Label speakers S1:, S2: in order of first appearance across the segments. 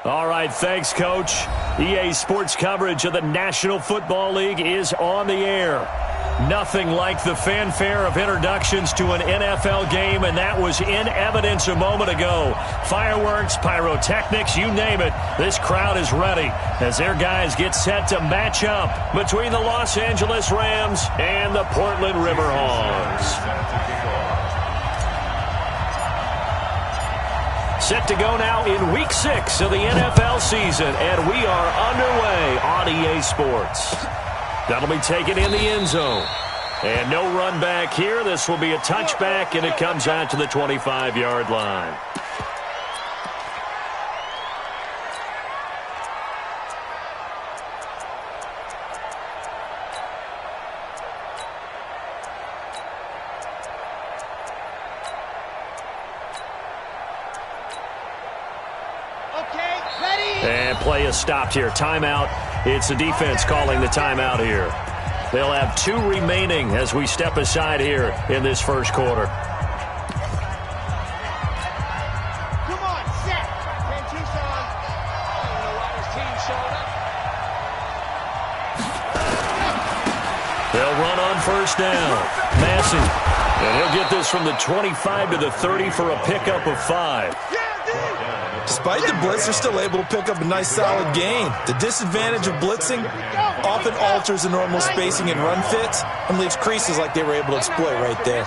S1: All right, thanks, Coach. EA Sports coverage of the National Football League is on the air. Nothing like the fanfare of introductions to an NFL game, and that was in evidence a moment ago. Fireworks, pyrotechnics, you name it. This crowd is ready as their guys get set to match up between the Los Angeles Rams and the Portland Riverhawks. Set to go now in Week 6 of the NFL season, and we are underway on EA Sports. That'll be taken in the end zone. And no run back here. This will be a touchback, and it comes out to the 25-yard line. And play is stopped here. Timeout. It's the defense calling the timeout here. They'll have 2 remaining as we step aside here in this first quarter.
S2: Come on, set. And Tucson. I don't know why his team showed up.
S1: They'll run on first down. Massey. And he'll get this from the 25 to the 30 for a pickup of 5.
S3: Despite the blitz, they're still able to pick up a nice solid gain. The disadvantage of blitzing often alters the normal spacing and run fits and leaves creases like they were able to exploit right there.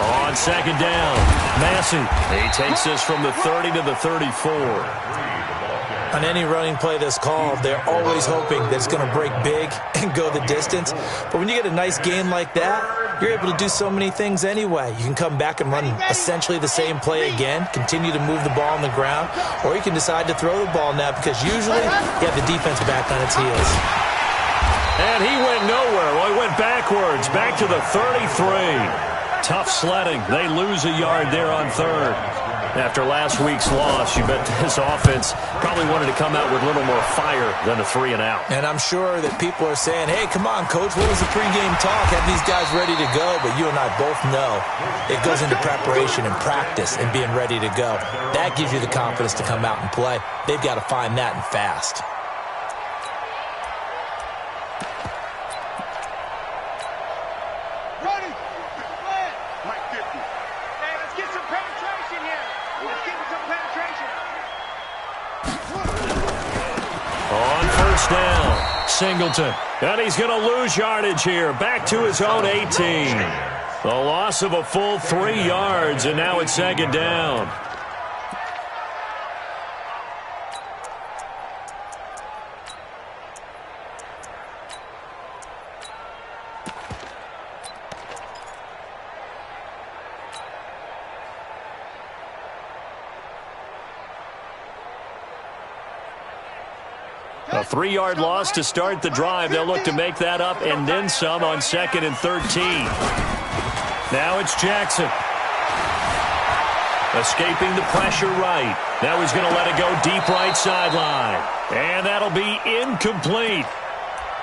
S1: On second down, Massey. He takes this from the 30 to the 34.
S3: On any running play that's called, they're always hoping that it's going to break big and go the distance. But when you get a nice gain like that, you're able to do so many things anyway. You can come back and run essentially the same play again, continue to move the ball on the ground, or you can decide to throw the ball now because usually you have the defense back on its heels.
S1: And he went nowhere. Well, he went backwards, back to the 33. Tough sledding. They lose a yard there on third. After last week's loss, you bet this offense probably wanted to come out with a little more fire than a 3-and-out.
S3: And I'm sure that people are saying, hey, come on, Coach, what was the pregame talk? Have these guys ready to go? But you and I both know it goes into preparation and practice and being ready to go. That gives you the confidence to come out and play. They've got to find that and fast.
S1: Down, Singleton, and he's going to lose yardage here, back to his own 18. The loss of a full 3 yards, and now it's second down. A 3-yard loss to start the drive. They'll look to make that up and then some on 2nd and 13. Now it's Jackson. Escaping the pressure right. Now he's going to let it go deep right sideline. And that'll be incomplete.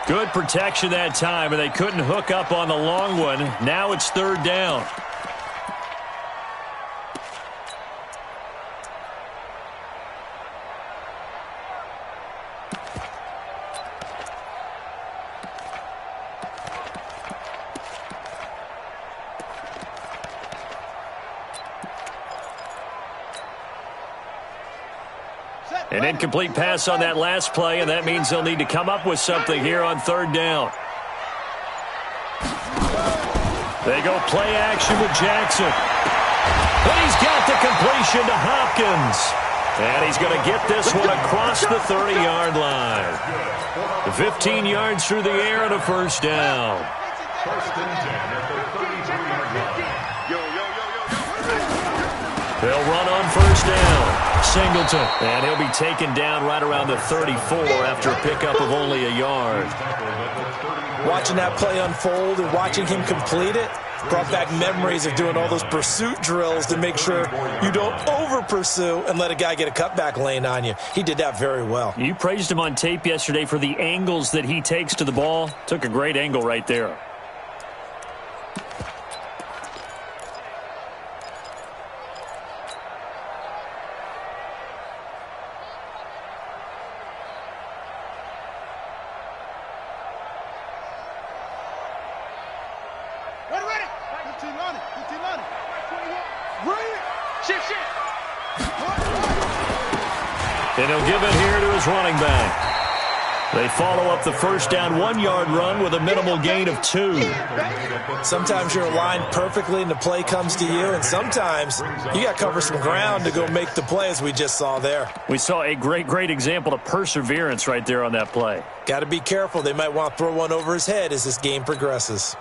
S1: Good protection that time, and they couldn't hook up on the long one. Now it's 3rd down. An incomplete pass on that last play, and that means they'll need to come up with something here on 3rd down. They go play action with Jackson. And he's got the completion to Hopkins. And he's going to get this one across the 30-yard line. 15 yards through the air and a first down. They'll run on first down. Singleton, and he'll be taken down right around the 34 after a pickup of only a yard.
S3: Watching that play unfold and watching him complete it brought back memories of doing all those pursuit drills to make sure you don't over-pursue and let a guy get a cutback lane on you. He did that very well.
S1: You praised him on tape yesterday for the angles that he takes to the ball. Took a great angle right there. And he'll give it here to his running back. They follow up the first down 1-yard run with a minimal gain of 2.
S3: Sometimes you're aligned perfectly and the play comes to you, and sometimes you got to cover some ground to go make the play, as we just saw there.
S1: We saw a great example of perseverance right there on that play.
S3: Got to be careful. They might want to throw one over his head as this game progresses.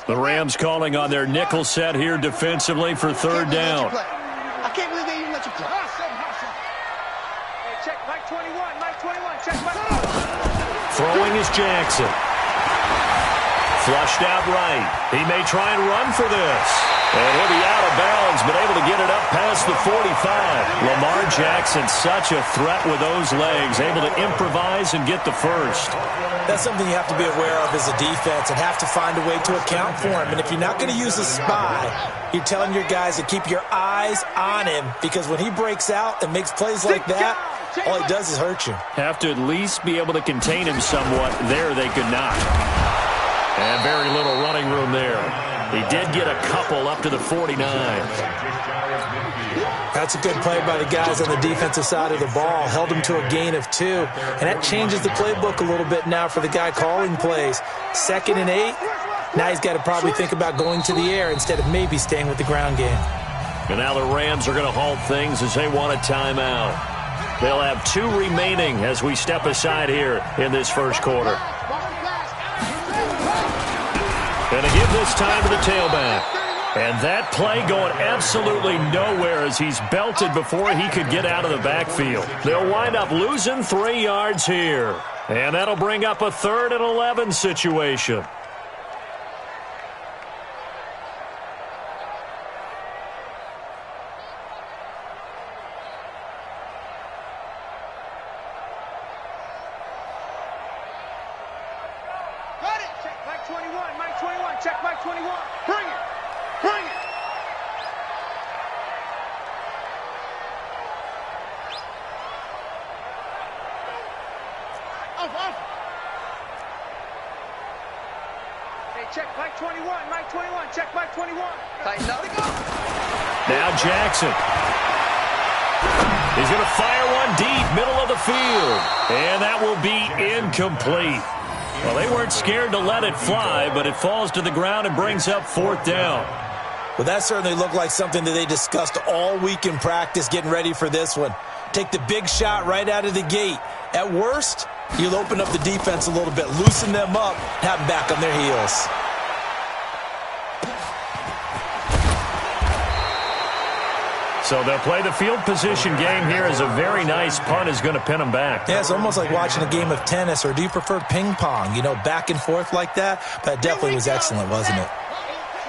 S1: The Rams calling on their nickel set here defensively for third down.
S2: I can't believe they even let you play. Hey, check Mike 21, check Mike.
S1: Throwing is Jackson. Flushed out right. He may try and run for this. And he'll be out of bounds, but able to get it up past the 45. Lamar Jackson, such a threat with those legs, able to improvise and get the first.
S3: That's something you have to be aware of as a defense and have to find a way to account for him. And if you're not going to use a spy, you're telling your guys to keep your eyes on him, because when he breaks out and makes plays like that, all he does is hurt you.
S1: Have to at least be able to contain him somewhat. There they could not. And very little running room there. He did get a couple up to the 49.
S3: That's a good play by the guys on the defensive side of the ball. Held him to a gain of 2. And that changes the playbook a little bit now for the guy calling plays. 2nd and 8. Now he's got to probably think about going to the air instead of maybe staying with the ground game.
S1: And now the Rams are going to halt things as they want a timeout. They'll have 2 remaining as we step aside here in this first quarter. Going to give this time to the tailback. And that play going absolutely nowhere as he's belted before he could get out of the backfield. They'll wind up losing 3 yards here. And that'll bring up a 3rd and 11 situation. Now Jackson. He's going to fire one deep, middle of the field. And that will be incomplete. Well, they weren't scared to let it fly, but it falls to the ground and brings up 4th down.
S3: Well, that certainly looked like something that they discussed all week in practice getting ready for this one. Take the big shot right out of the gate. At worst, you'll open up the defense a little bit, loosen them up, have them back on their heels.
S1: So they'll play the field position game here as a very nice punt is going to pin them back.
S3: Yeah, it's almost like watching a game of tennis, or do you prefer ping pong? You know, back and forth like that? That definitely was excellent, wasn't it?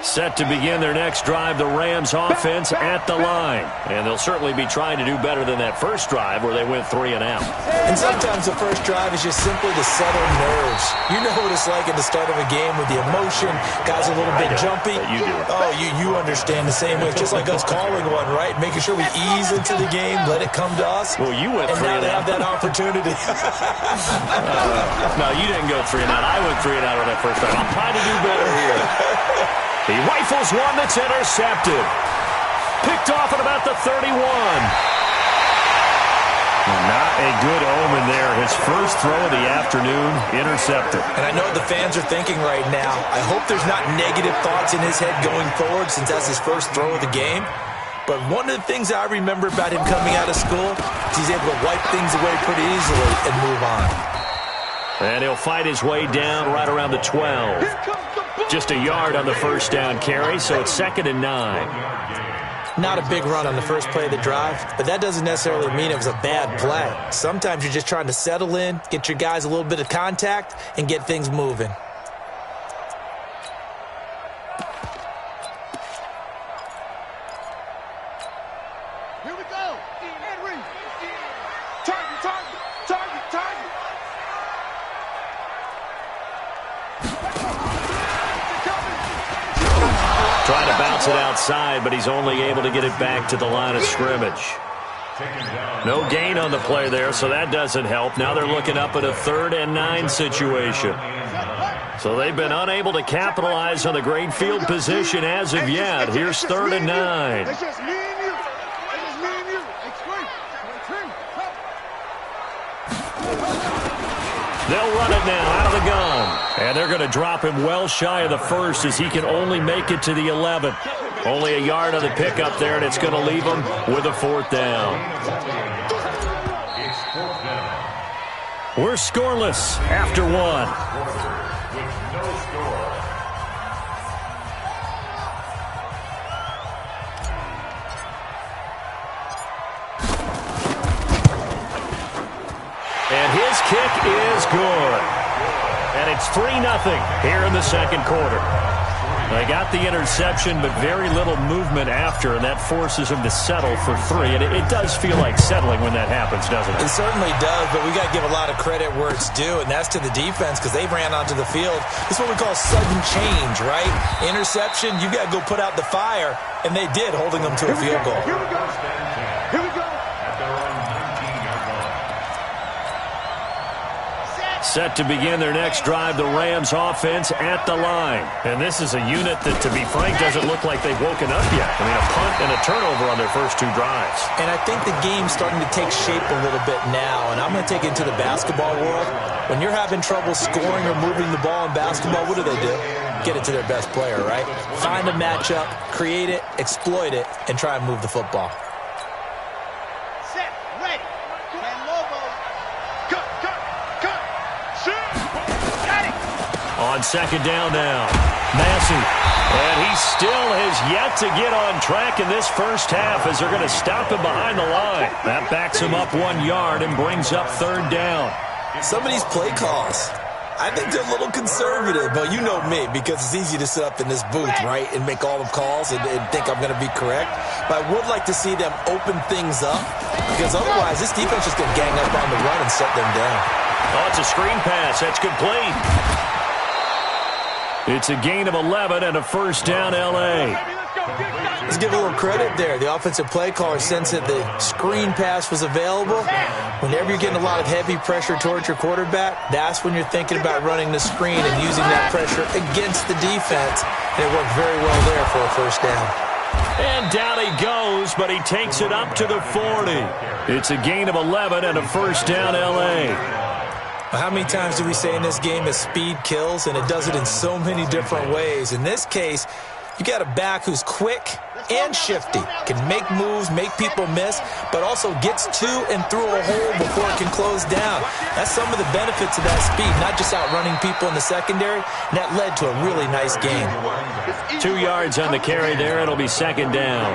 S1: Set to begin their next drive, the Rams offense at the line. And they'll certainly be trying to do better than that first drive where they went 3 and out.
S3: And sometimes the first drive is just simply to settle nerves. You know what it's like at the start of a game with the emotion. Guys are a little bit jumpy.
S1: You do.
S3: Oh, you understand the same way. It's just like us calling one, right? Making sure we ease into the game, let it come to us.
S1: Well, you went 3 and out.
S3: And now they have that opportunity.
S1: No, you didn't go 3 and out. I went 3 and out on that first drive. I'll try to do better here. He rifles one that's intercepted. Picked off at about the 31. Not a good omen there. His first throw of the afternoon, intercepted.
S3: And I know what the fans are thinking right now. I hope there's not negative thoughts in his head going forward, since that's his first throw of the game. But one of the things I remember about him coming out of school is he's able to wipe things away pretty easily and move on.
S1: And he'll fight his way down right around the 12. Just a yard on the first down carry, so it's 2nd and 9.
S3: Not a big run on the first play of the drive, but that doesn't necessarily mean it was a bad play. Sometimes you're just trying to settle in, get your guys a little bit of contact, and get things moving.
S2: Here we go. Henry. Target.
S1: Trying to bounce it outside, but he's only able to get it back to the line of scrimmage. No gain on the play there, so that doesn't help. Now they're looking up at a 3rd and 9 situation. So they've been unable to capitalize on the great field position as of yet. Here's 3rd and 9.
S2: It's just me and you. It's just me and you.
S1: They'll run it now out of the gun. And they're going to drop him well shy of the first as he can only make it to the 11. Only a yard on the pickup there, and it's going to leave him with a 4th down. We're scoreless after 1. And his kick is good. And it's 3-0 here in the second quarter. They got the interception, but very little movement after, and that forces him to settle for 3. And it does feel like settling when that happens, doesn't it?
S3: It certainly does, but we got to give a lot of credit where it's due, and that's to the defense because they ran onto the field. It's what we call sudden change, right? Interception, you got to go put out the fire, and they did, holding them to a field goal.
S2: Here we go. Here we go.
S1: Set to begin their next drive, the Rams offense at the line. And this is a unit that, to be frank, doesn't look like they've woken up yet. I mean, a punt and a turnover on their first 2 drives.
S3: And I think the game's starting to take shape a little bit now, and I'm going to take it into the basketball world. When you're having trouble scoring or moving the ball in basketball, what do? Get it to their best player, right? Find a matchup, create it, exploit it, and try and move the football.
S2: Set, ready. And Lobo. Cut. Got it.
S1: On 2nd down now, Massey. And he still has yet to get on track in this first half as they're going to stop him behind the line. That backs him up 1 yard and brings up 3rd down.
S3: Some of these play calls, I think they're a little conservative, but you know me, because it's easy to sit up in this booth, right, and make all the calls and think I'm going to be correct. But I would like to see them open things up, because otherwise this defense is going to gang up on the run and shut them down.
S1: Oh, it's a screen pass. That's complete. It's a gain of 11 and a 1st down, L.A.
S3: Let's give a little credit there. The offensive play caller sensed that the screen pass was available. Whenever you're getting a lot of heavy pressure towards your quarterback, that's when you're thinking about running the screen and using that pressure against the defense. And it worked very well there for a 1st down.
S1: And down he goes, but he takes it up to the 40. It's a gain of 11 and a 1st down, L.A.
S3: How many times do we say in this game that speed kills, and it does it in so many different ways? In this case, you got a back who's quick and shifty, can make moves, make people miss, but also gets to and through a hole before it can close down. That's some of the benefits of that speed, not just outrunning people in the secondary, and that led to a really nice game.
S1: 2 yards on the carry there. It'll be 2nd down.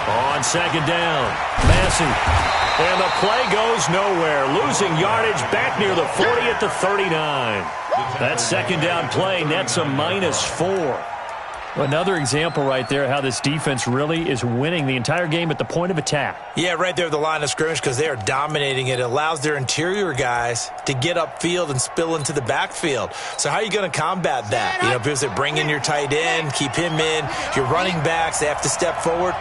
S1: On 2nd down, Massey. And the play goes nowhere. Losing yardage back near the 40 at the 39. That 2nd down play nets a -4. Another example right there how this defense really is winning the entire game at the point of attack.
S3: Yeah, right there at the line of scrimmage because they are dominating it. It allows their interior guys to get upfield and spill into the backfield. So how are you going to combat that? You know, because they bring in your tight end, keep him in. Your running backs, they have to step forward.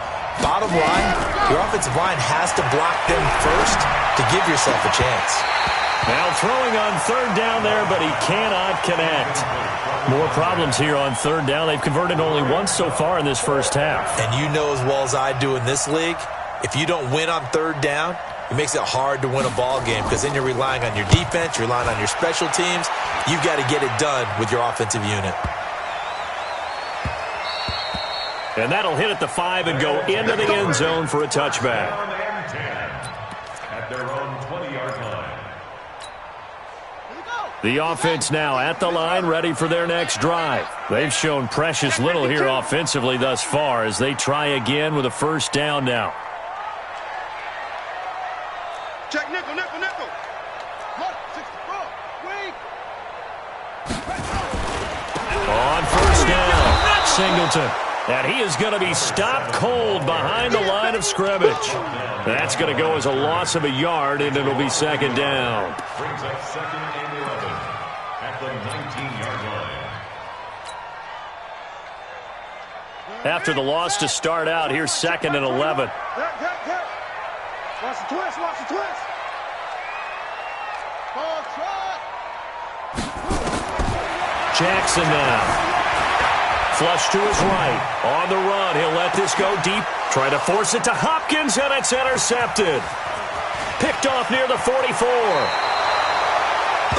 S3: Bottom line, your offensive line has to block them first to give yourself a chance.
S1: Now throwing on 3rd down there, but he cannot connect. More problems here on 3rd down. They've converted only once so far in this first half.
S3: And you know as well as I do in this league, if you don't win on 3rd down, it makes it hard to win a ball game because then you're relying on your defense, you're relying on your special teams. You've got to get it done with your offensive unit.
S1: And that'll hit at the 5 and go into the end zone for a touchback.
S4: At their own 20-yard line.
S1: The offense now at the line, ready for their next drive. They've shown precious little here offensively thus far as they try again with a 1st down now.
S2: Check nickel. 64. Wait.
S1: On 1st down, Singleton. And he is going to be stopped cold behind the line of scrimmage. That's going to go as a loss of a yard, and it'll be 2nd down.
S4: Brings up 2nd and 11 at the 19-yard line.
S1: After the loss to start out, here's 2nd and 11.
S2: Watch the twist, watch the twist. Ball trot.
S1: Jackson now. Flush to his right. On the run. He'll let this go deep. Try to force it to Hopkins, and it's intercepted. Picked off near the 44.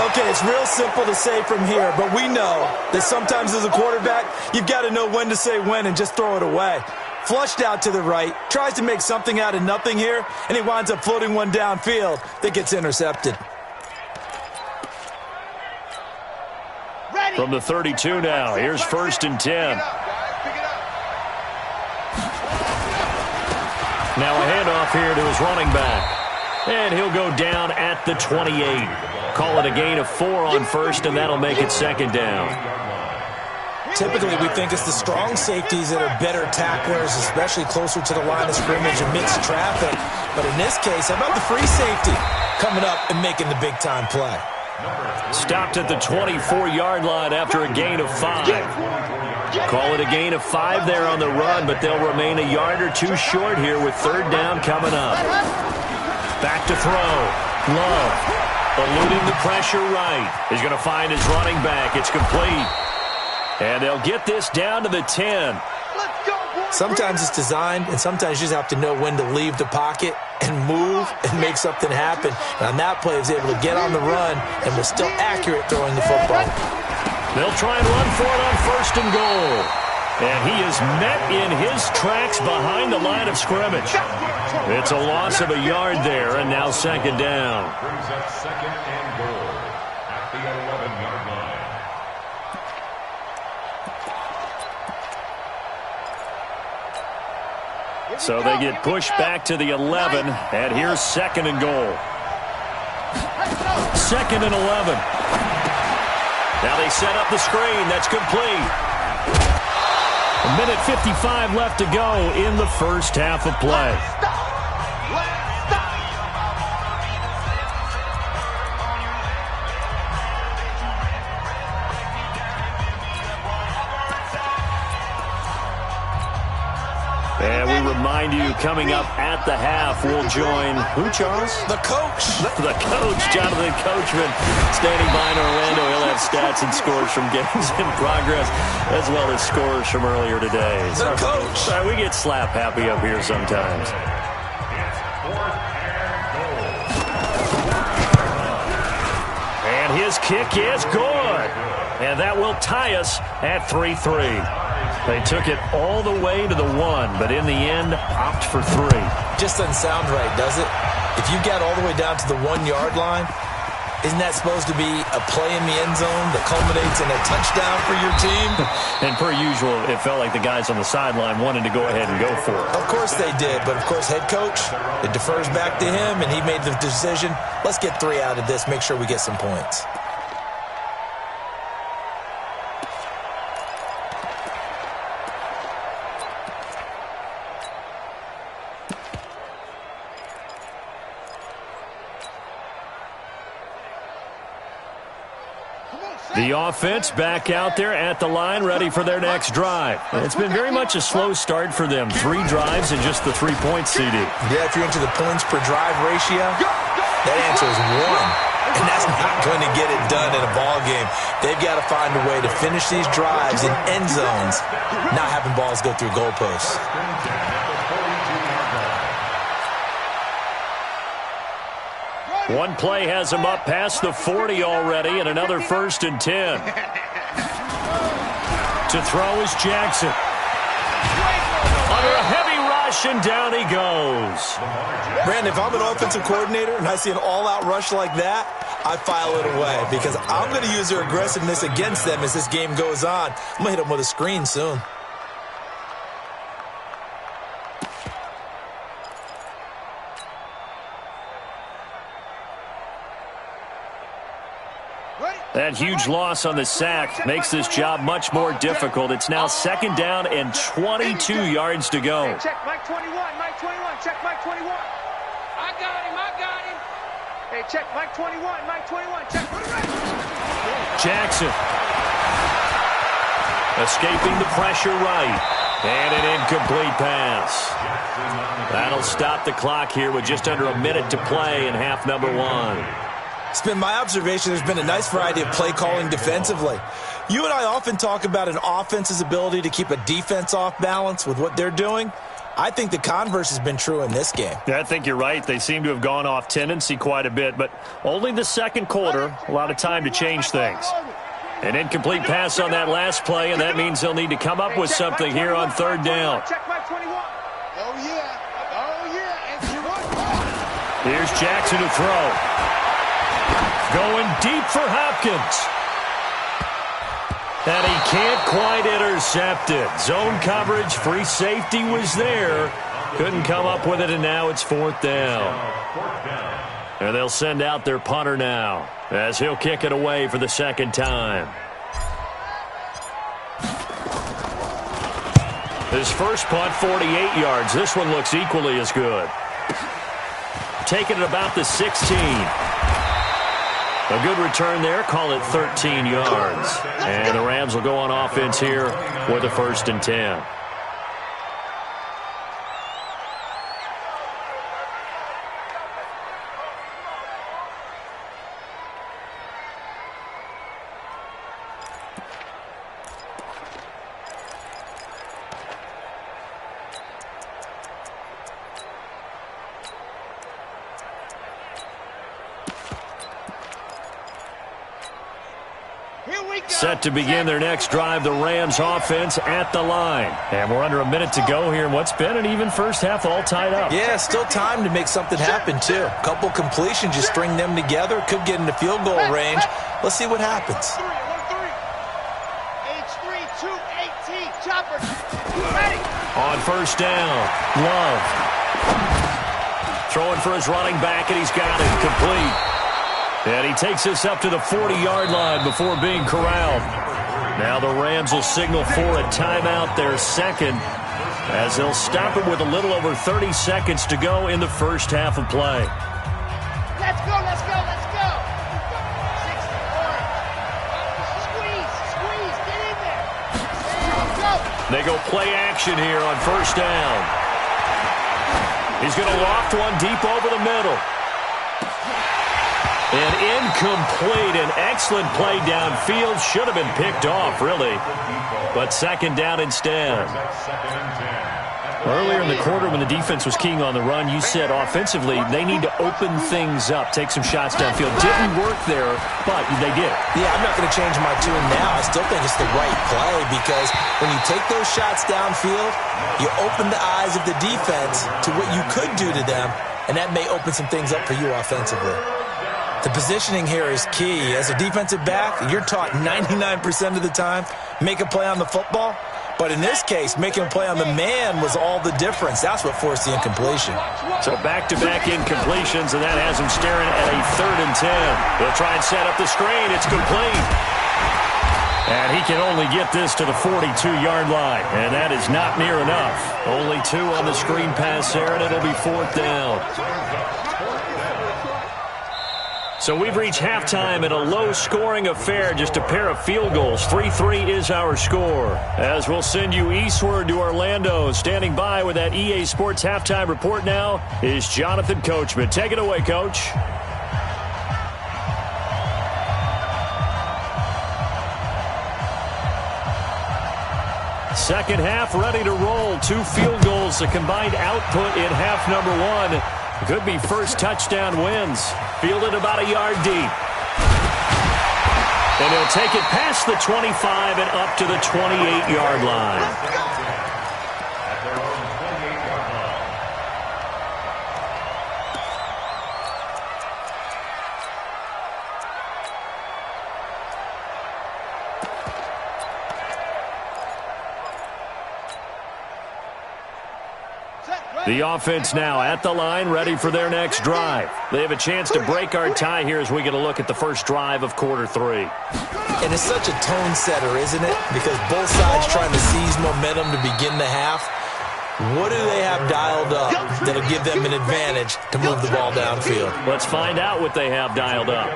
S3: Okay, it's real simple to say from here, but we know that sometimes as a quarterback, you've got to know when to say when and just throw it away. Flushed out to the right, tries to make something out of nothing here, and he winds up floating one downfield that gets intercepted.
S1: From the 32 now, here's 1st and 10. Now a handoff here to his running back. And he'll go down at the 28. Call it a gain of 4 on 1st, and that'll make it 2nd down.
S3: Typically, we think it's the strong safeties that are better tacklers, especially closer to the line of scrimmage amidst traffic. But in this case, how about the free safety coming up and making the big-time play?
S1: Stopped at the 24-yard line after a gain of 5. Call it a gain of 5 there on the run, but they'll remain a yard or two short here with 3rd down coming up. Back to throw. Love, eluding the pressure right. He's going to find his running back. It's complete. And they'll get this down to the 10.
S3: Sometimes it's designed, and sometimes you just have to know when to leave the pocket and move and make something happen. And on that play, he was able to get on the run and was still accurate throwing the football.
S1: They'll try and run for it on 1st and goal. And he is met in his tracks behind the line of scrimmage. It's a loss of a yard there, and now 2nd down.
S4: Brings up 2nd and goal at the 11-yard line.
S1: So they get pushed back to the 11, and here's 2nd and goal. 2nd and 11. Now they set up the screen. That's complete. A minute 55 left to go in the first half of play. And we remind you, coming up at the half, we'll join who, Charles?
S3: The coach.
S1: The coach, Jonathan Coachman, standing by in Orlando. He'll have stats and scores from games in progress, as well as scores from earlier today.
S3: The coach.
S1: Sorry, we get slap happy up here sometimes. And his kick is good. And that will tie us at 3-3. They took it all the way to the 1, but in the end, opt for 3.
S3: Just doesn't sound right, does it? If you got all the way down to the 1-yard line, isn't that supposed to be a play in the end zone that culminates in a touchdown for your team?
S1: And per usual, it felt like the guys on the sideline wanted to go ahead and go for it.
S3: Of course they did, but of course head coach, it defers back to him, and he made the decision, let's get 3 out of this, make sure we get some points.
S1: The offense back out there at the line, ready for their next drive. It's been very much a slow start for them. 3 drives and just the 3-point CD.
S3: Yeah, if you're into the points per drive ratio, that answer is 1. And that's not going to get it done in a ball game. They've got to find a way to finish these drives in end zones, not having balls go through goalposts.
S1: One play has him up past the 40 already, and another 1st and 10. To throw is Jackson. Under a heavy rush, and down he goes.
S3: Brandon, if I'm an offensive coordinator and I see an all-out rush like that, I file it away because I'm going to use their aggressiveness against them as this game goes on. I'm going to hit them with a screen soon.
S1: That huge loss on the sack makes this job much more difficult. It's now 2nd down and 22 yards to go.
S2: Hey, check Mike 21, Mike 21, check Mike 21. I got him. Hey, check Mike 21, Mike 21, check.
S1: Jackson escaping the pressure right. And an incomplete pass. That'll stop the clock here with just under a minute to play in half number one.
S3: It's been my observation there's been a nice variety of play calling defensively. You and I often talk about an offense's ability to keep a defense off balance with what they're doing. I think the converse has been true in this game.
S1: Yeah, I think you're right. They seem to have gone off tendency quite a bit, but only the second quarter, a lot of time to change things. An incomplete pass on that last play, and that means they'll need to come up with something here on third down. Here's Jackson to throw. Going deep for Hopkins. And he can't quite intercept it. Zone coverage, free safety was there. Couldn't come up with it, and now it's fourth down. And they'll send out their punter now, as he'll kick it away for the second time. His first punt, 48 yards. This one looks equally as good. Taking it about the 16. A good return there. Call it 13 yards. And the Rams will go on offense here with a 1st and 10. Set to begin their next drive, the Rams offense at the line. And we're under a minute to go here in what's been an even first half, all tied up.
S3: Yeah, still time to make something happen, too. A couple completions, just string them together. Could get into field goal range. Let's see what happens.
S1: On first down, Love. Throwing for his running back, and he's got it complete. And he takes this up to the 40-yard line before being corralled. Now the Rams will signal for a timeout, their second, as they'll stop it with a little over 30 seconds to go in the first half of play.
S2: Let's go, let's go, let's go. 64. Squeeze, get in there. Go.
S1: They go play action here on first down. He's going to loft one deep over the middle. An incomplete, an excellent play downfield. Should have been picked off, really. But second down instead. Earlier in the quarter when the defense was keying on the run, you said offensively they need to open things up, take some shots downfield. Didn't work there, but they did.
S3: Yeah, I'm not going to change my tune now. I still think it's the right play because when you take those shots downfield, you open the eyes of the defense to what you could do to them, and that may open some things up for you offensively. The positioning here is key. As a defensive back, you're taught 99% of the time, make a play on the football. But in this case, making a play on the man was all the difference. That's what forced the incompletion.
S1: So back-to-back incompletions, and that has him staring at a 3rd and 10. He'll try and set up the screen. It's complete. And he can only get this to the 42-yard line. And that is not near enough. Only 2 on the screen pass there, and it'll be 4th down. So we've reached halftime in a low-scoring affair, just a pair of field goals. 3-3 is our score. As we'll send you eastward to Orlando. Standing by with that EA Sports halftime report now is Jonathan Coachman. Take it away, Coach. Second half ready to roll. 2 field goals, the combined output in half number 1. Could be first touchdown wins. Fielded about a yard deep. And he'll take it past the 25 and up to the 28-yard line. The offense now at the line, ready for their next drive. They have a chance to break our tie here as we get a look at the first drive of quarter 3.
S3: And it's such a tone setter, isn't it? Because both sides trying to seize momentum to begin the half. What do they have dialed up that'll give them an advantage to move the ball downfield?
S1: Let's find out what they have dialed up.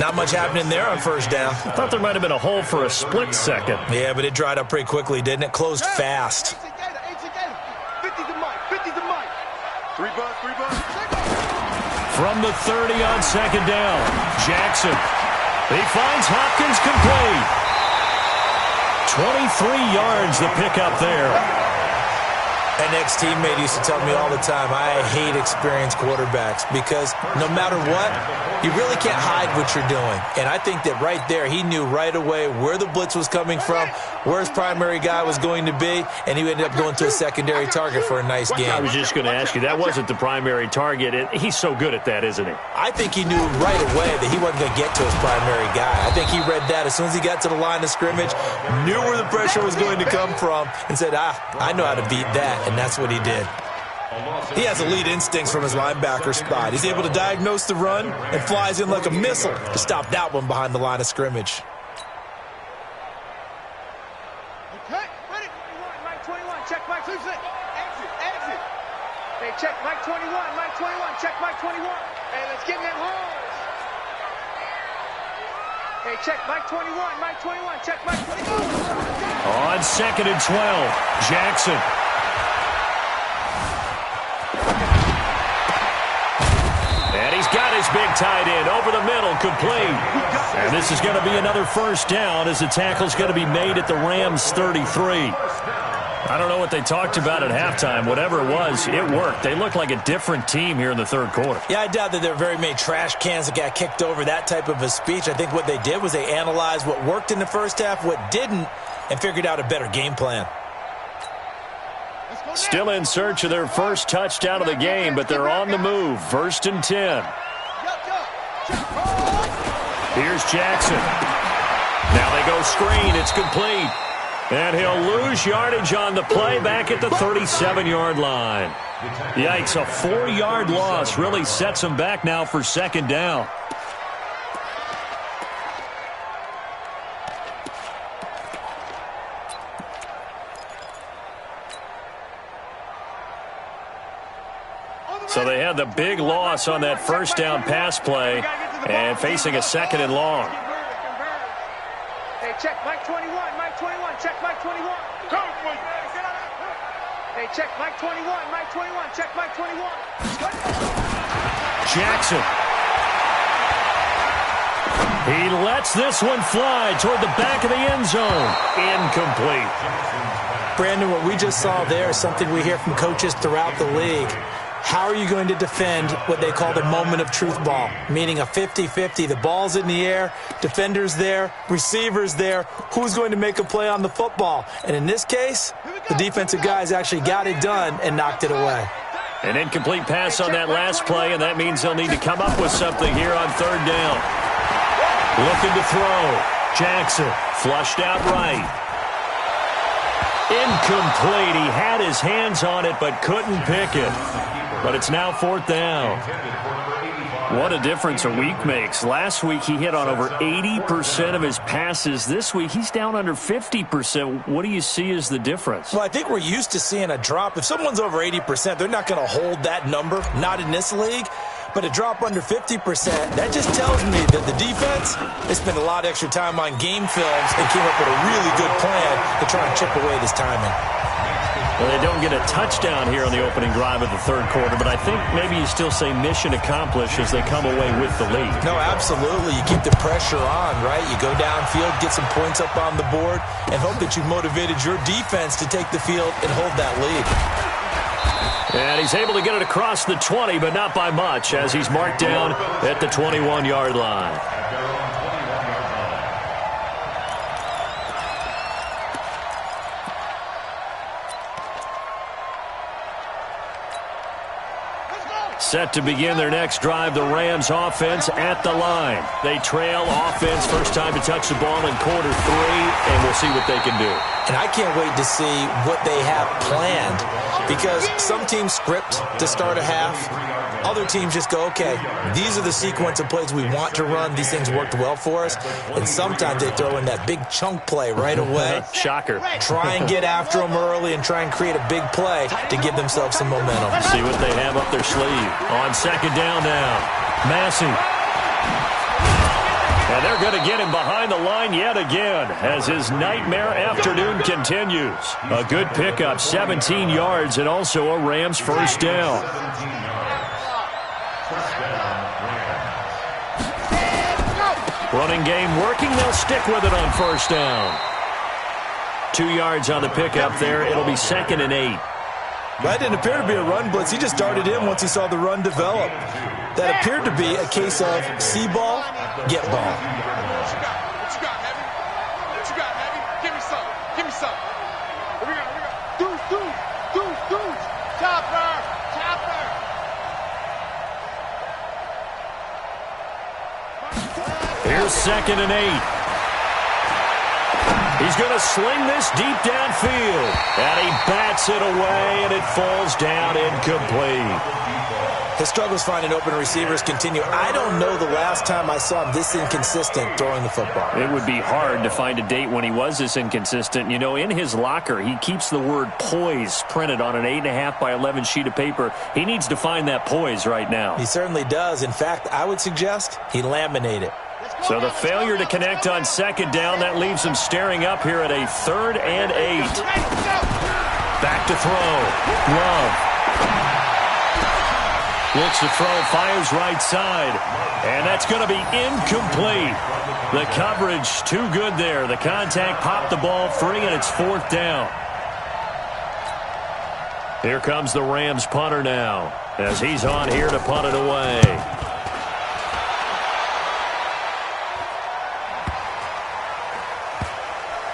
S3: Not much happening there on first down.
S1: I thought there might have been a hole for a split second.
S3: Yeah, but it dried up pretty quickly, didn't it? Closed fast.
S2: 50's the mic. 50's the mic. 3 bucks.
S1: From the 30 on second down, Jackson. He finds Hopkins complete. 23 yards the pickup there.
S3: An ex-teammate used to tell me all the time, I hate experienced quarterbacks because no matter what, you really can't hide what you're doing. And I think that right there, he knew right away where the blitz was coming from, where his primary guy was going to be, and he ended up going to a secondary target for a nice game.
S1: I was just going to ask you, that wasn't the primary target. He's so good at that, isn't he?
S3: I think he knew right away that he wasn't going to get to his primary guy. I think he read that as soon as he got to the line of scrimmage, knew where the pressure was going to come from, and said, I know how to beat that. And that's what he did. He has elite instincts from his linebacker spot. He's able to diagnose the run and flies in like a missile to stop that one behind the line of scrimmage.
S2: Okay, ready? Mike 21, check Mike 26. Exit. Hey, check Mike 21, check Mike 21. Hey, let's get in them holes. Hey, check Mike 21, check Mike 21.
S1: On second and 12, Jackson. And he's got his big tight end over the middle, complete. And this is going to be another first down as the tackle's going to be made at the Rams' 33. I don't know what they talked about at halftime. Whatever it was, it worked. They look like a different team here in the third quarter.
S3: Yeah, I doubt that there are very many trash cans that got kicked over, that type of a speech. I think what they did was they analyzed what worked in the first half, what didn't, and figured out a better game plan.
S1: Still in search of their first touchdown of the game, but they're on the move. 1st and 10. Here's Jackson. Now they go screen. It's complete. And he'll lose yardage on the play back at the 37-yard line. Yikes, a 4-yard loss really sets him back now for second down. So they had the big loss on that first down pass play and facing a second and long.
S2: Hey, check Mike 21, check Mike 21. Hey, check Mike 21, check Mike 21.
S1: Jackson. He lets this one fly toward the back of the end zone. Incomplete.
S3: Brandon, what we just saw there is something we hear from coaches throughout the league. How are you going to defend what they call the moment of truth ball, meaning a 50-50? The ball's in the air, defenders there, receivers there. Who's going to make a play on the football? And in this case, the defensive guys actually got it done and knocked it away.
S1: An incomplete pass on that last play, and that means they'll need to come up with something here on third down. Looking to throw. Jackson flushed out right. Incomplete. He had his hands on it but couldn't pick it. But it's now 4th down. What a difference a week makes. Last week he hit on over 80% of his passes. This week he's down under 50%. What do you see as the difference?
S3: Well, I think we're used to seeing a drop. If someone's over 80%, they're not going to hold that number, not in this league. But a drop under 50%, that just tells me that the defense, they spent a lot of extra time on game films and came up with a really good plan to try and chip away this timing.
S1: Well, they don't get a touchdown here on the opening drive of the third quarter, but I think maybe you still say mission accomplished as they come away with the lead.
S3: No, absolutely. You keep the pressure on, right? You go downfield, get some points up on the board, and hope that you've motivated your defense to take the field and hold that lead.
S1: And he's able to get it across the 20, but not by much, as he's marked down at the 21-yard line. Set to begin their next drive, the Rams offense at the line. They trail offense, first time to touch the ball in quarter 3, and we'll see what they can do.
S3: And I can't wait to see what they have planned, because some teams script to start a half. Other teams just go, okay, these are the sequence of plays we want to run. These things worked well for us. And sometimes they throw in that big chunk play right away.
S1: Shocker.
S3: Try and get after them early and try and create a big play to give themselves some momentum.
S1: See what they have up their sleeve. On second down now, Massey. And they're going to get him behind the line yet again as his nightmare afternoon continues. A good pickup, 17 yards, and also a Rams first down. Running game working. They'll stick with it on first down. 2 yards on the pickup there. It'll be 2nd and 8.
S3: That didn't appear to be a run blitz. He just darted in once he saw the run develop. That appeared to be a case of see ball, get ball.
S2: What you got, Heavy? What you got, Heavy? Give me some. Give me some. Here we go. Deuce. Chopper.
S1: Here's 2nd and 8. He's going to sling this deep downfield. And he bats it away, and it falls down incomplete.
S3: His struggles finding open receivers continue. I don't know the last time I saw him this inconsistent throwing the football.
S1: It would be hard to find a date when he was this inconsistent. You know, in his locker, he keeps the word poise printed on an 8.5 by 11 sheet of paper. He needs to find that poise right now.
S3: He certainly does. In fact, I would suggest he laminate it.
S1: So the failure to connect on 2nd down, that leaves him staring up here at a 3rd and 8. Back to throw. Love. Looks to throw, fires right side. And that's going to be incomplete. The coverage too good there. The contact popped the ball free, and it's 4th down. Here comes the Rams punter now, as he's on here to punt it away.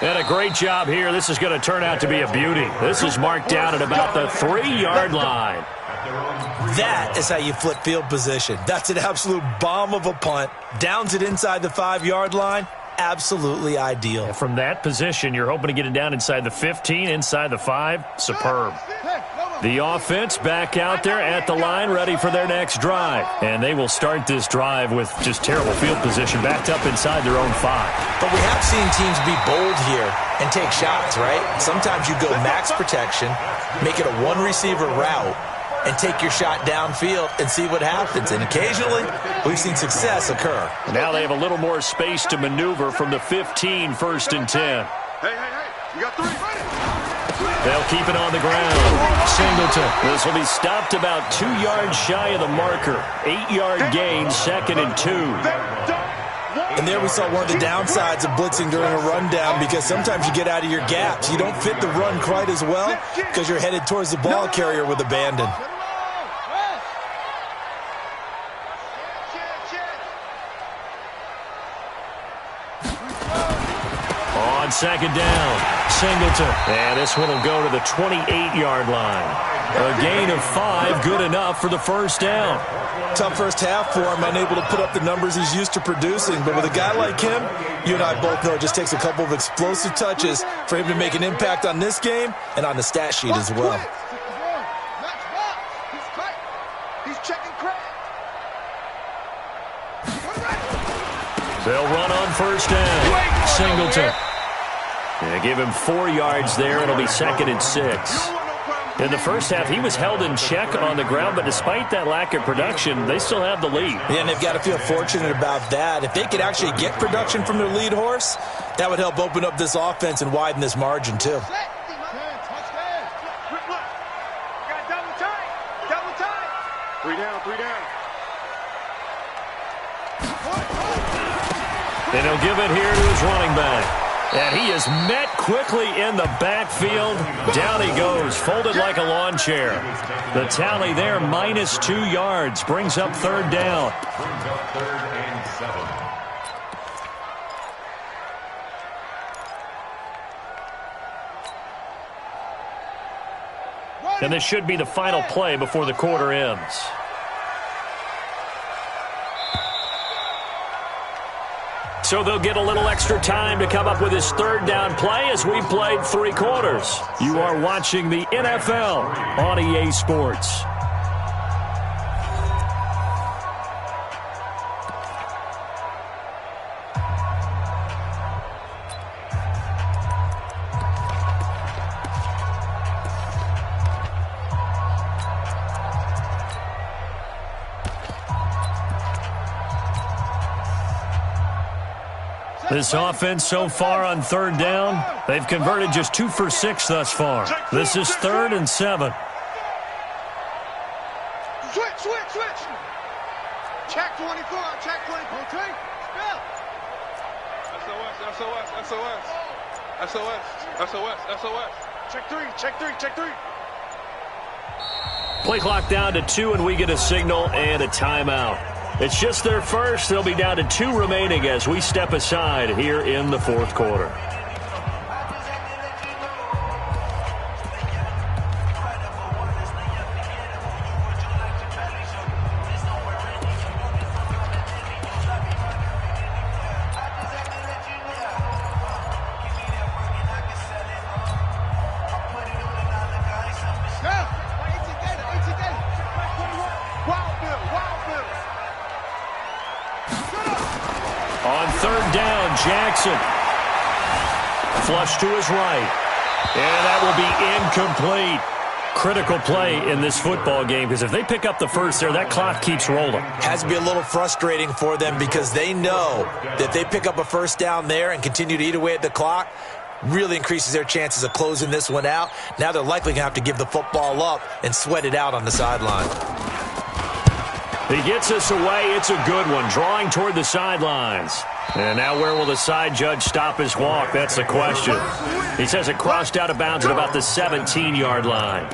S1: And a great job here. This is going to turn out to be a beauty. This is marked down at about the 3-yard line.
S3: That is how you flip field position. That's an absolute bomb of a punt. Downs it inside the 5-yard line. Absolutely ideal.
S1: From that position, you're hoping to get it down inside the 15, inside the 5. Superb. The offense back out there at the line, ready for their next drive. And they will start this drive with just terrible field position, backed up inside their own 5.
S3: But we have seen teams be bold here and take shots, right? Sometimes you go max protection, make it a one-receiver route, and take your shot downfield and see what happens. And occasionally, we've seen success occur.
S1: Now they have a little more space to maneuver from the 15, 1st and 10.
S2: Hey, you got 3.
S1: They'll keep it on the ground. Singleton. This will be stopped about 2 yards shy of the marker. 8-yard gain, 2nd and 2.
S3: And there we saw one of the downsides of blitzing during a rundown, because sometimes you get out of your gaps. You don't fit the run quite as well because you're headed towards the ball carrier with abandon.
S1: On 2nd down, Singleton. And this one will go to the 28-yard line. A gain of 5, good enough for the first down.
S3: Tough first half for him, unable to put up the numbers he's used to producing. But with a guy like him, you and I both know it just takes a couple of explosive touches for him to make an impact on this game and on the stat sheet as well.
S2: He's checking crack.
S1: They'll run on first down. Singleton. They give him 4 yards there. It'll be 2nd and 6. In the first half, he was held in check on the ground, but despite that lack of production, they still have the lead.
S3: Yeah, and they've got to feel fortunate about that. If they could actually get production from their lead horse, that would help open up this offense and widen this margin, too.
S2: Double time. 3 down.
S1: And he'll give it here to his running back. And he is met quickly in the backfield. Down he goes, folded like a lawn chair. The tally there, -2 yards, brings up 3rd down.
S4: Brings up 3rd and 7.
S1: And this should be the final play before the quarter ends. So they'll get a little extra time to come up with his 3rd down play as we played 3 quarters. You are watching the NFL on EA Sports. This offense so far on third down, they've converted just 2 for 6 thus far. This is 3rd and 7.
S2: Switch. Check 24, check 24. Okay. SOS. Check three.
S1: Play clock down to 2, and we get a signal and a timeout. It's just their first. They'll be down to 2 remaining as we step aside here in the 4th quarter. On 3rd down, Jackson. Flush to his right. And that will be incomplete. Critical play in this football game, because if they pick up the first there, that clock keeps rolling.
S3: Has to be a little frustrating for them because they know that if they pick up a first down there and continue to eat away at the clock, really increases their chances of closing this one out. Now they're likely going to have to give the football up and sweat it out on the sideline.
S1: He gets us away. It's a good one, drawing toward the sidelines. And now where will the side judge stop his walk? That's the question. He says it crossed out of bounds at about the 17-yard line.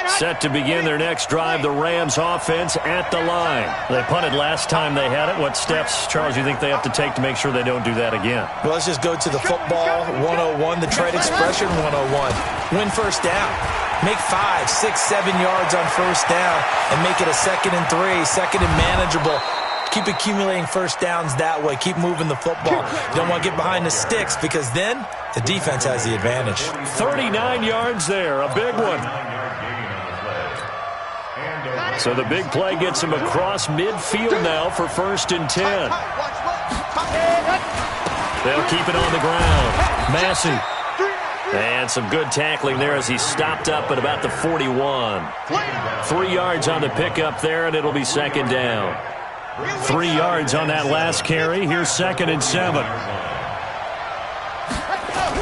S1: Set to begin their next drive, the Rams offense at the line. They punted last time they had it. What steps, Charles, you think they have to take to make sure they don't do that again?
S3: Well, let's just go to the football 101, the trade expression 101. Win first down. Make 5, 6, 7 yards on first down and make it a 2nd and 3, 2nd and manageable. Keep accumulating first downs that way. Keep moving the football. You don't want to get behind the sticks because then the defense has the advantage.
S1: 39 yards there, a big one. So the big play gets him across midfield now for 1st and 10. They'll keep it on the ground. Massey. And some good tackling there as he stopped up at about the 41. 3 yards on the pickup there, and it'll be 2nd down. 3 yards on that last carry. Here's 2nd and 7.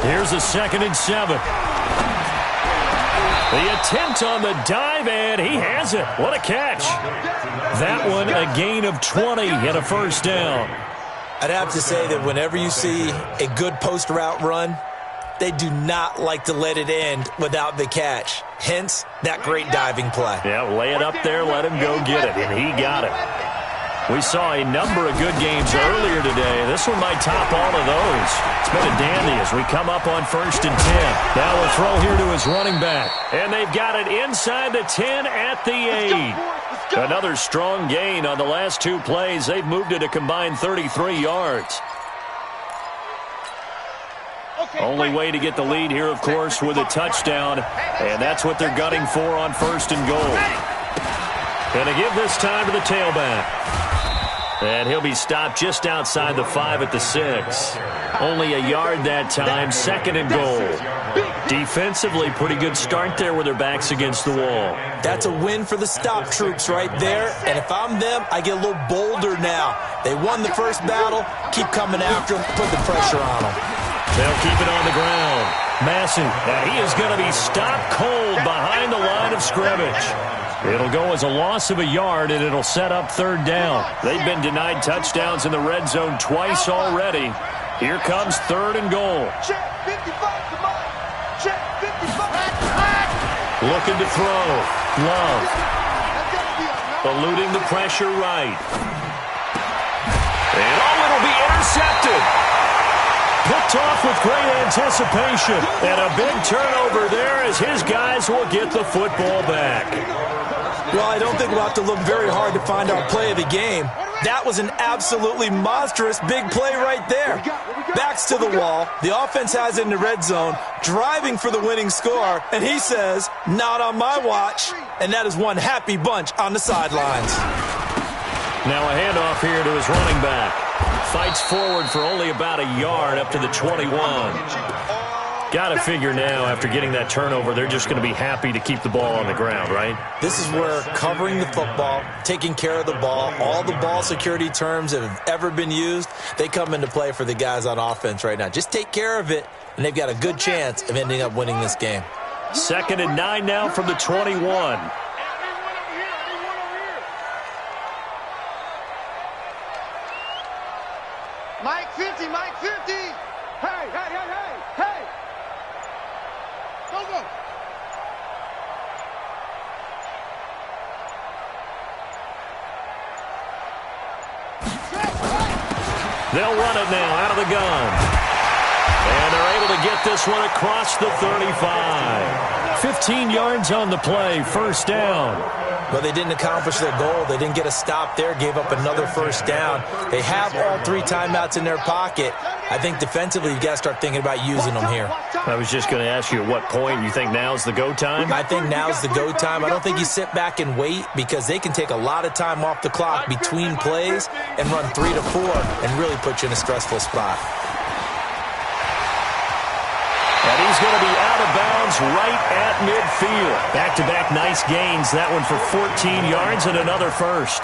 S1: Here's a 2nd and 7. The attempt on the dive, and he has it. What a catch. That one a gain of 20 and a first down.
S3: I'd have to say that whenever you see a good post route run, they do not like to let it end without the catch. Hence, that great diving play.
S1: Yeah, lay it up there, let him go get it, and he got it. We saw a number of good games earlier today. This one might top all of those. It's been a dandy as we come up on 1st and 10. Now we'll throw here to his running back. And they've got it inside the 10 at the 8. Another strong gain on the last 2 plays. They've moved it a combined 33 yards. Only way to get the lead here, of course, with a touchdown. And that's what they're gunning for on 1st and goal. Going to give this time to the tailback. And he'll be stopped just outside the 5 at the 6. Only a yard that time, 2nd and goal. Defensively, pretty good start there with their backs against the wall.
S3: That's a win for the stop troops right there. And if I'm them, I get a little bolder now. They won the first battle. Keep coming after them. Put the pressure on them.
S1: They'll keep it on the ground. Massey, and he is going to be stopped cold behind the line of scrimmage. It'll go as a loss of a yard, and it'll set up 3rd down. They've been denied touchdowns in the red zone twice already. Here comes 3rd and goal. Looking to throw. Love. Eluding the pressure right. And it'll be intercepted. Picked off with great anticipation. And a big turnover there as his guys will get the football back.
S3: Well, I don't think we'll have to look very hard to find our play of the game. That was an absolutely monstrous big play right there. Backs to the wall. The offense has it in the red zone, driving for the winning score. And he says, not on my watch. And that is one happy bunch on the sidelines.
S1: Now a handoff here to his running back. Fights forward for only about a yard up to the 21. Got to figure now, after getting that turnover, they're just going to be happy to keep the ball on the ground, right?
S3: This is where covering the football, taking care of the ball, all the ball security terms that have ever been used, they come into play for the guys on offense right now. Just take care of it, and they've got a good chance of ending up winning this game.
S1: 2nd and 9 now from the 21.
S2: Mike 50, Mike 50. Hey, hey, hey, hey, hey. Go, go.
S1: They'll run it now out of the gun. And they're able to get this one across the 35. 15 yards on the play, 1st down.
S3: Well, they didn't accomplish their goal. They didn't get a stop there, gave up another 1st down. They have all 3 timeouts in their pocket. I think defensively, you've got to start thinking about using them here.
S1: I was just going to ask you at what point you think now's the go time?
S3: I think now's the go time. I don't think you sit back and wait because they can take a lot of time off the clock between plays and run 3 to 4 and really put you in a stressful spot.
S1: And he's going to be out of bounds right at midfield. Back-to-back nice gains. That one for 14 yards and another 1st.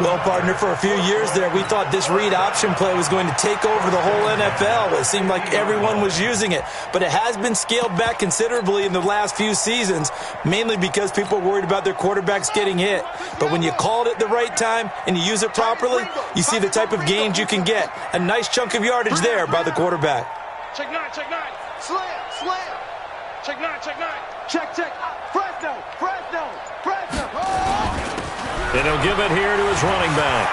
S3: Well, partner, for a few years there, we thought this read option play was going to take over the whole NFL. It seemed like everyone was using it. But it has been scaled back considerably in the last few seasons, mainly because people are worried about their quarterbacks getting hit. But when you call it at the right time and you use it properly, you see the type of gains you can get. A nice chunk of yardage there by the quarterback.
S2: Check 9, check 9. Slam, slam. Check 9, check 9. Check, check. Fresno, Fresno, Fresno. Oh!
S1: And he'll give it here to his running back.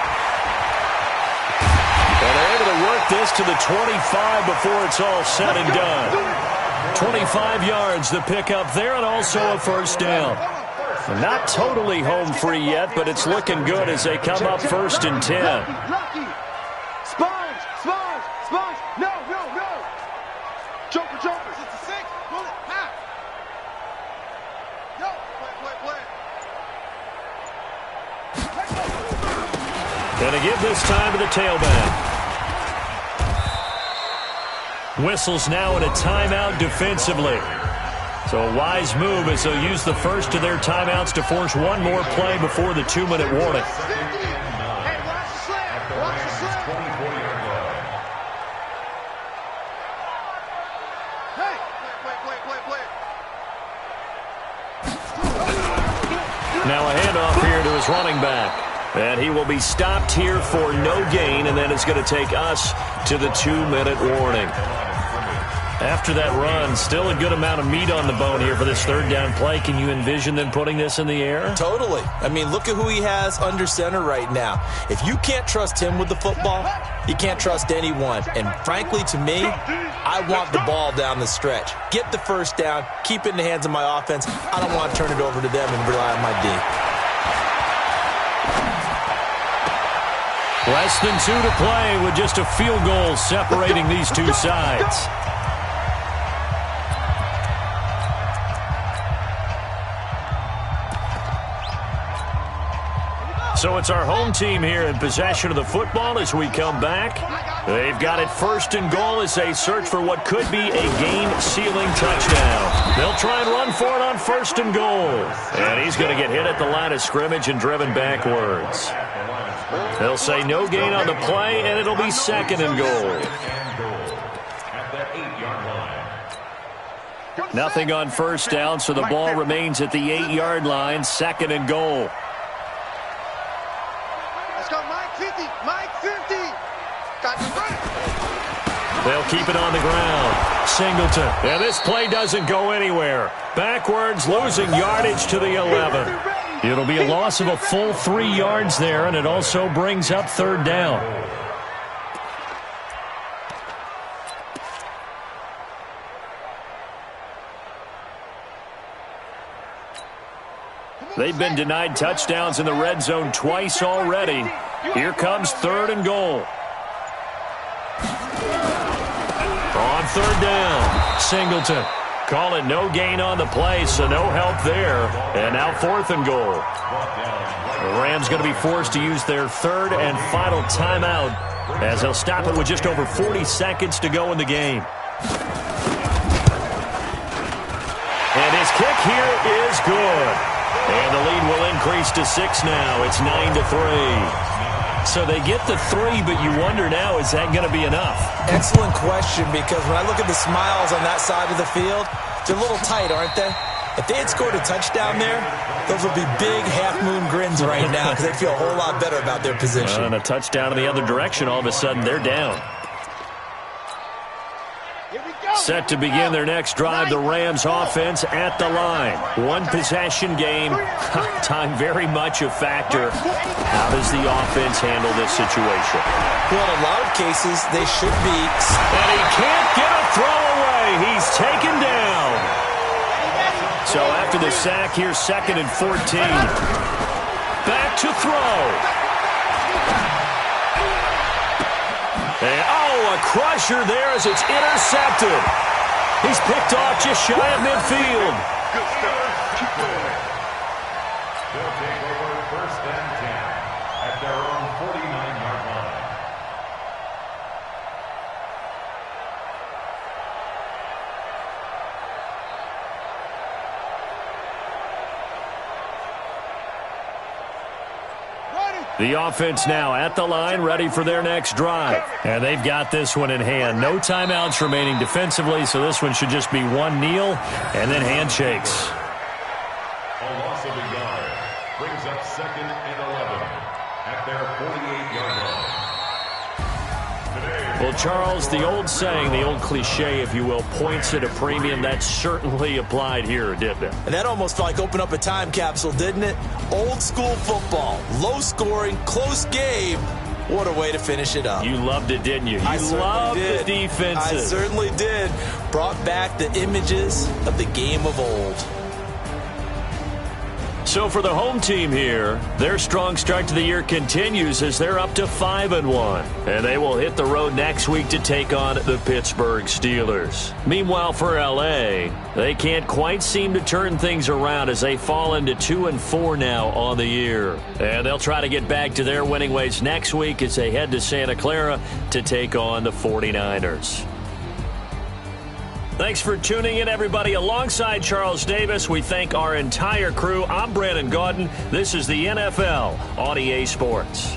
S1: And they're able to work this to the 25 before it's all said and done. 25 yards the pickup there, and also a 1st down. Not totally home free yet, but it's looking good as they come up 1st and 10.
S2: Lucky. Sponge, sponge, sponge. No, no, no. Joker, joker. It's a 6. Pull it. Ha. Yo, play, play, play.
S1: Going to give this time to the tailback. Whistles now in a timeout defensively. So a wise move as they'll use the first of their timeouts to force one more play before the 2-minute warning.
S2: Hey, watch the slam. Watch the slam.
S4: 24-yard line.
S2: Hey, play, play, play, play.
S1: Now a handoff here to his running back. And he will be stopped here for no gain, and then it's going to take us to the 2-minute warning. After that run, still a good amount of meat on the bone here for this 3rd down play. Can you envision them putting this in the air?
S3: Totally. I mean, look at who he has under center right now. If you can't trust him with the football, you can't trust anyone. And frankly, to me, I want the ball down the stretch. Get the 1st down, keep it in the hands of my offense. I don't want to turn it over to them and rely on my D.
S1: Less than 2 to play with just a field goal separating these two sides. So it's our home team here in possession of the football as we come back. They've got it 1st and goal as they search for what could be a game-sealing touchdown. They'll try and run for it on 1st and goal. And he's going to get hit at the line of scrimmage and driven backwards. They'll say no gain on the play, and it'll be 2nd and goal. Nothing on 1st down, so the ball remains at the 8-yard line, 2nd and goal.
S2: Let's go, Mike 50, Mike 50. Got the run.
S1: They'll keep it on the ground. Singleton. And this play doesn't go anywhere. Backwards, losing yardage to the 11. It'll be a loss of a full 3 yards there, and it also brings up 3rd down. They've been denied touchdowns in the red zone twice already. Here comes 3rd and goal. On 3rd down, Singleton. Call it no gain on the play, so no help there. And now 4th and goal. The Rams going to be forced to use their 3rd and final timeout as they'll stop it with just over 40 seconds to go in the game. kick here is good. And the lead will increase to 6 now. It's 9-3. So they get the 3, but you wonder now, is that going to be enough?
S3: Excellent question, because when I look at the smiles on that side of the field, they're a little tight, aren't they? If they had scored a touchdown there, those would be big half-moon grins right now because they'd feel a whole lot better about their position.
S1: And a touchdown in the other direction, all of a sudden they're down. Set to begin their next drive, the Rams offense at the line. One possession game. Time very much a factor. How does the offense handle this situation?
S3: Well, in a lot of cases, they should be.
S1: And he can't get a throw away. He's taken down. So after the sack, here's 2nd and 14. Back to throw. And, a crusher there as it's intercepted. He's picked off just shy of midfield.
S4: Good stuff. Keep going. They'll take over 1st and 10 at their own 49-yard line.
S1: The offense now at the line, ready for their next drive. And they've got this one in hand. No timeouts remaining defensively, so this one should just be one kneel and then handshakes.
S4: A loss of a yard brings up 2nd and 11 at their 48-yard line.
S1: Well, Charles, the old saying, the old cliche, if you will, points at a premium, that certainly applied here, didn't it?
S3: And that almost felt like opened up a time capsule, didn't it? Old school football, low scoring, close game. What a way to finish it up.
S1: You loved it, didn't you?
S3: I
S1: You loved the defenses.
S3: I certainly did. Brought back the images of the game of old.
S1: So for the home team here, their strong start to the year continues as they're up to 5-1. And they will hit the road next week to take on the Pittsburgh Steelers. Meanwhile, for L.A., they can't quite seem to turn things around as they fall into 2-4 now on the year. And they'll try to get back to their winning ways next week as they head to Santa Clara to take on the 49ers. Thanks for tuning in, everybody. Alongside Charles Davis, we thank our entire crew. I'm Brandon Gaudin. This is the NFL on EA Sports.